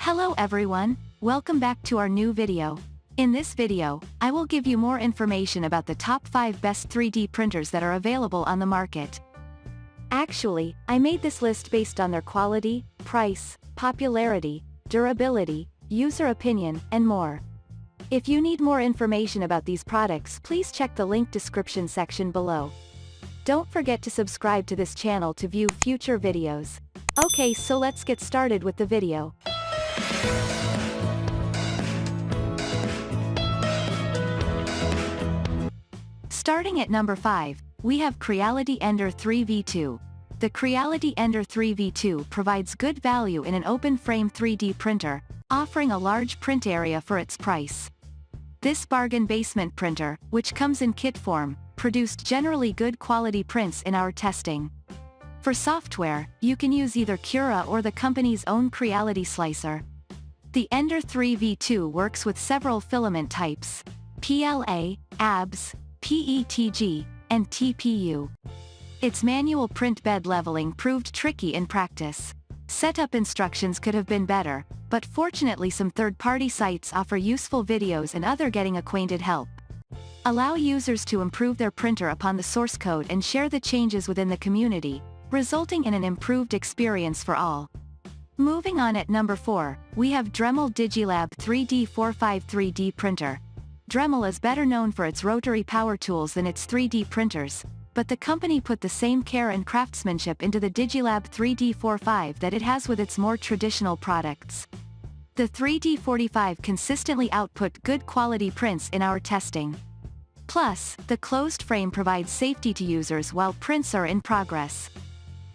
Hello everyone, welcome back to our new video. In this video, I will give you more information about the top 5 best 3D printers that are available on the market. Actually, I made this list based on their quality, price, popularity, durability, user opinion, and more. If you need more information about these products, please check the link description section below. Don't forget to subscribe to this channel to view future videos. Okay, so let's get started with the video. Starting at number 5, we have Creality Ender 3v2. The Creality Ender 3v2 provides good value in an open-frame 3D printer, offering a large print area for its price. This bargain basement printer, which comes in kit form, produced generally good quality prints in our testing. For software, you can use either Cura or the company's own Creality slicer. The Ender 3v2 works with several filament types: PLA, ABS, PETG, and TPU. Its manual print bed leveling proved tricky in practice. Setup instructions could have been better, but fortunately some third-party sites offer useful videos and other getting acquainted help. Allow users to improve their printer upon the source code and share the changes within the community, resulting in an improved experience for all. Moving on at number 4, we have Dremel Digilab 3D45 3D printer. Dremel is better known for its rotary power tools than its 3D printers, but the company put the same care and craftsmanship into the Digilab 3D45 that it has with its more traditional products. The 3D45 consistently output good quality prints in our testing. Plus, the closed frame provides safety to users while prints are in progress.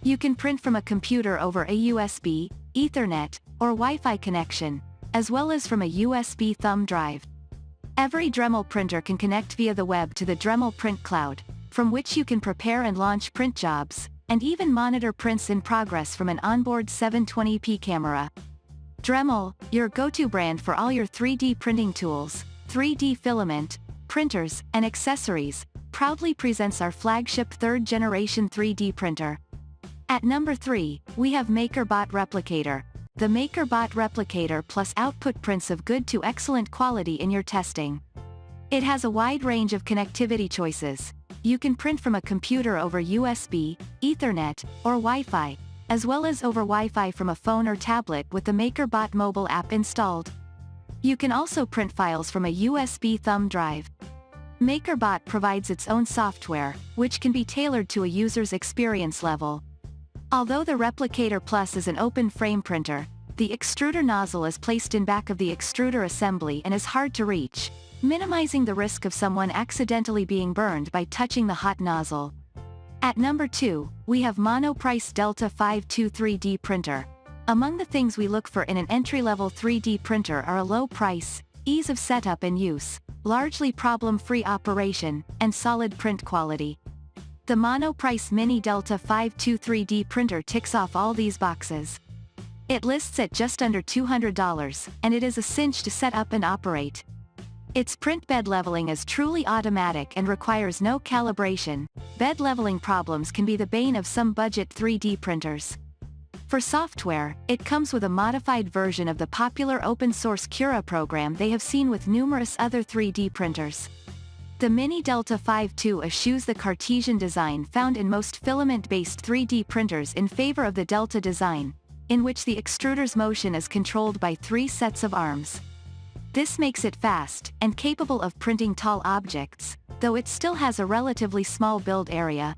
You can print from a computer over a USB, Ethernet, or Wi-Fi connection, as well as from a USB thumb drive. Every Dremel printer can connect via the web to the Dremel Print Cloud, from which you can prepare and launch print jobs, and even monitor prints in progress from an onboard 720p camera. Dremel, your go-to brand for all your 3D printing tools, 3D filament, printers, and accessories, proudly presents our flagship 3rd-generation 3D printer. At number 3, we have MakerBot Replicator. The MakerBot Replicator Plus output prints of good to excellent quality in your testing. It has a wide range of connectivity choices. You can print from a computer over USB, Ethernet, or Wi-Fi, as well as over Wi-Fi from a phone or tablet with the MakerBot mobile app installed. You can also print files from a USB thumb drive. MakerBot provides its own software, which can be tailored to a user's experience level. Although the Replicator Plus is an open frame printer, the extruder nozzle is placed in back of the extruder assembly and is hard to reach, minimizing the risk of someone accidentally being burned by touching the hot nozzle. At number 2, we have Monoprice Delta 52 3D printer. Among the things we look for in an entry-level 3D printer are a low price, ease of setup and use, largely problem-free operation, and solid print quality. The Monoprice Mini Delta 52 3D printer ticks off all these boxes. It lists at just under $200, and it is a cinch to set up and operate. Its print bed leveling is truly automatic and requires no calibration. Bed leveling problems can be the bane of some budget 3D printers. For software, it comes with a modified version of the popular open-source Cura program they have seen with numerous other 3D printers. The Mini Delta 52 eschews the Cartesian design found in most filament-based 3D printers in favor of the Delta design, in which the extruder's motion is controlled by 3 sets of arms. This makes it fast, and capable of printing tall objects, though it still has a relatively small build area.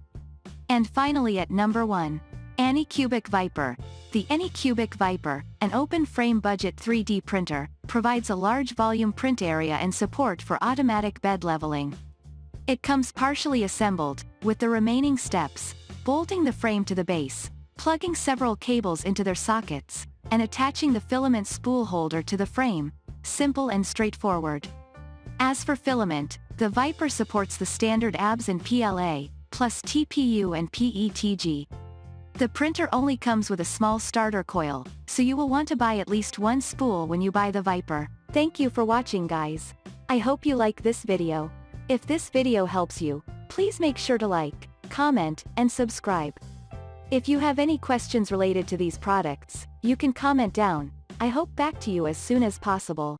And finally at number 1, Anycubic Viper. The Anycubic Viper, an open-frame budget 3D printer, provides a large volume print area and support for automatic bed leveling. It comes partially assembled, with the remaining steps, bolting the frame to the base, plugging several cables into their sockets, and attaching the filament spool holder to the frame. Simple and straightforward. As for filament, the Viper supports the standard ABS and PLA, plus TPU and PETG. The printer only comes with a small starter coil, so you will want to buy at least one spool when you buy the Viper. Thank you for watching, guys. I hope you like this video. If this video helps you, please make sure to like, comment, and subscribe. If you have any questions related to these products, you can comment down. I hope back to you as soon as possible.